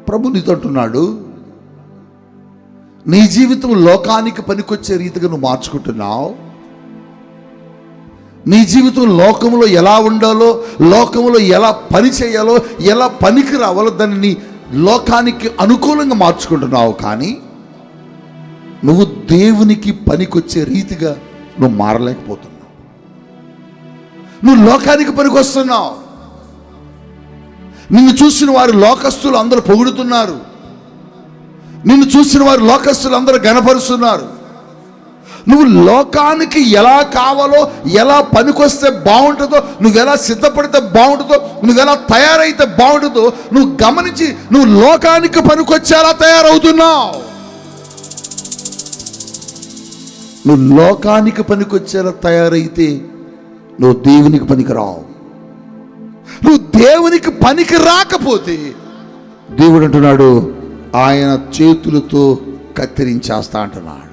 ప్రభు నీతో అంటున్నాడు, నీ జీవితం లోకానికి పనికొచ్చే రీతిగా నువ్వు మార్చుకుంటున్నావు. నీ జీవితం లోకంలో ఎలా ఉండాలో, లోకంలో ఎలా పని చేయాలో, ఎలా పనికి రావాలో దాన్ని లోకానికి అనుకూలంగా మార్చుకుంటున్నావు. కానీ నువ్వు దేవునికి పనికొచ్చే రీతిగా నువ్వు మారలేకపోతున్నావు. నువ్వు లోకానికి పనికొస్తున్నావు. నిన్ను చూసిన వారు లోకస్తులు అందరూ పొగుడుతున్నారు. నిన్ను చూసిన వారు లోకస్తులు అందరూ గణపరుస్తున్నారు. నువ్వు లోకానికి ఎలా కావాలో, ఎలా పనికొస్తే బాగుంటుందో, నువ్వెలా సిద్ధపడితే బాగుంటుందో, నువ్వెలా తయారైతే బాగుంటుందో నువ్వు గమనించి నువ్వు లోకానికి పనికొచ్చేలా తయారవుతున్నావు. నువ్వు లోకానికి పనికొచ్చేలా తయారైతే నువ్వు దేవునికి పనికిరావు. నువ్వు దేవునికి పనికి రాకపోతే దేవుడు అంటున్నాడు, ఆయన చేతులతో కత్తిరించేస్తా అంటున్నాడు.